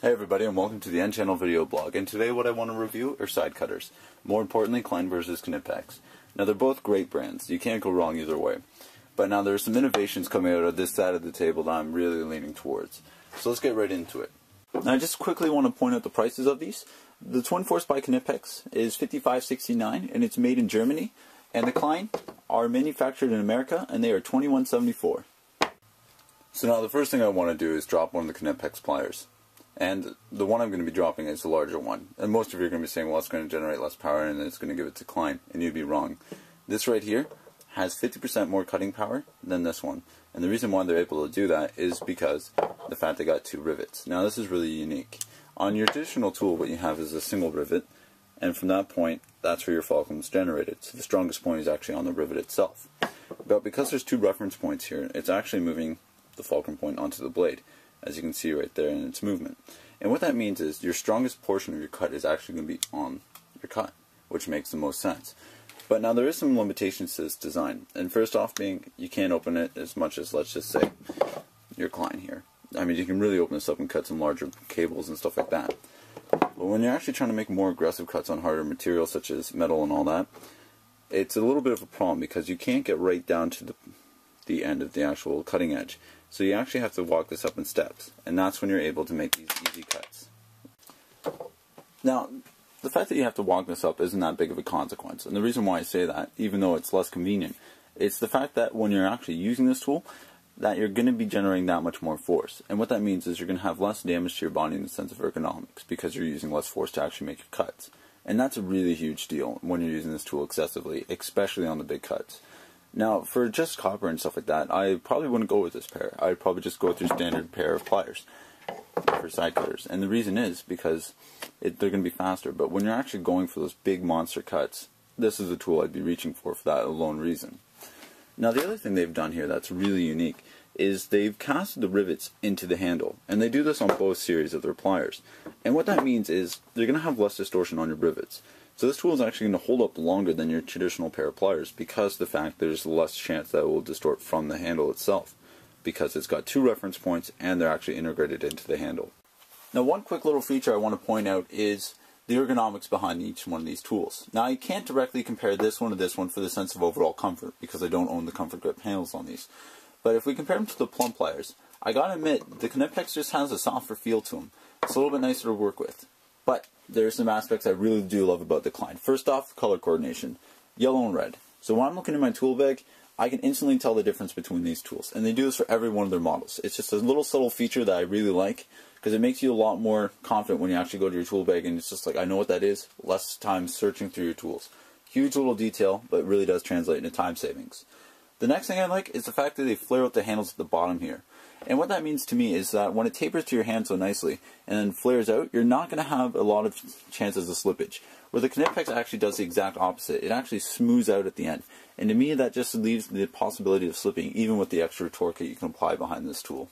Hey everybody, and welcome to the End Channel video blog, and today what I want to review are side cutters. More importantly, Klein versus Knipex. Now they're both great brands, you can't go wrong either way. But now there are some innovations coming out of this side of the table that I'm really leaning towards. So let's get right into it. Now I just quickly want to point out the prices of these. The Twin Force by Knipex is $55.69 and it's made in Germany. And the Klein are manufactured in America and they are $21.74. So now the first thing I want to do is drop one of the Knipex pliers. And the one I'm going to be dropping is the larger one. And most of you are going to be saying, well, it's going to generate less power and it's going to give it to Klein. And you'd be wrong. This right here has 50% more cutting power than this one. And the reason why they're able to do that is because the fact they got 2 rivets. Now this is really unique. On your traditional tool, what you have is a single rivet. And from that point, that's where your fulcrum is generated. So the strongest point is actually on the rivet itself. But because there's 2 reference points here, it's actually moving the fulcrum point onto the blade, as you can see right there in its movement. And what that means is your strongest portion of your cut is actually going to be on your cut, which makes the most sense. But now there is some limitations to this design. And first off being, you can't open it as much as, let's just say, your Klein here. I mean, you can really open this up and cut some larger cables and stuff like that. But when you're actually trying to make more aggressive cuts on harder materials such as metal and all that, it's a little bit of a problem because you can't get right down to the end of the actual cutting edge. So you actually have to walk this up in steps, and that's when you're able to make these easy cuts. Now, the fact that you have to walk this up isn't that big of a consequence, and the reason why I say that, even though it's less convenient, it's the fact that when you're actually using this tool, that you're going to be generating that much more force. And what that means is you're going to have less damage to your body in the sense of ergonomics, because you're using less force to actually make your cuts. And that's a really huge deal when you're using this tool excessively, especially on the big cuts. Now, for just copper and stuff like that, I probably wouldn't go with this pair. I'd probably just go through standard pair of pliers for side cutters. And the reason is because they're going to be faster. But when you're actually going for those big monster cuts, this is the tool I'd be reaching for that alone reason. Now, the other thing they've done here that's really unique is they've casted the rivets into the handle. And they do this on both series of their pliers. And what that means is they're going to have less distortion on your rivets. So this tool is actually going to hold up longer than your traditional pair of pliers because of the fact there's less chance that it will distort from the handle itself, because it's got 2 reference points and they're actually integrated into the handle. Now, one quick little feature I want to point out is the ergonomics behind each one of these tools. Now, you can't directly compare this one to this one for the sense of overall comfort because I don't own the comfort grip handles on these. But if we compare them to the plumb pliers, I gotta admit, the Knipex just has a softer feel to them. It's a little bit nicer to work with. But there are some aspects I really do love about the Klein. First off, color coordination. Yellow and red. So when I'm looking at my tool bag, I can instantly tell the difference between these tools. And they do this for every one of their models. It's just a little subtle feature that I really like, because it makes you a lot more confident when you actually go to your tool bag and it's just like, I know what that is. Less time searching through your tools. Huge little detail, but it really does translate into time savings. The next thing I like is the fact that they flare out the handles at the bottom here. And what that means to me is that when it tapers to your hand so nicely and then flares out, you're not going to have a lot of chances of slippage. Where the Knipex actually does the exact opposite. It actually smooths out at the end. And to me, that just leaves the possibility of slipping, even with the extra torque that you can apply behind this tool.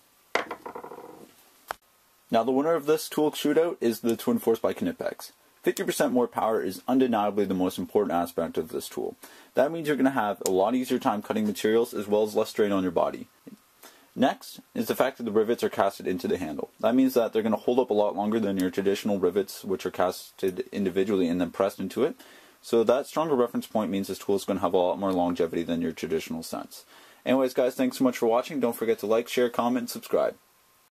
Now, the winner of this tool shootout is the Twin Force by Knipex. 50% more power is undeniably the most important aspect of this tool. That means you're going to have a lot easier time cutting materials as well as less strain on your body. Next is the fact that the rivets are casted into the handle. That means that they're going to hold up a lot longer than your traditional rivets, which are casted individually and then pressed into it. So that stronger reference point means this tool is going to have a lot more longevity than your traditional sense. Anyways guys, thanks so much for watching. Don't forget to like, share, comment, and subscribe.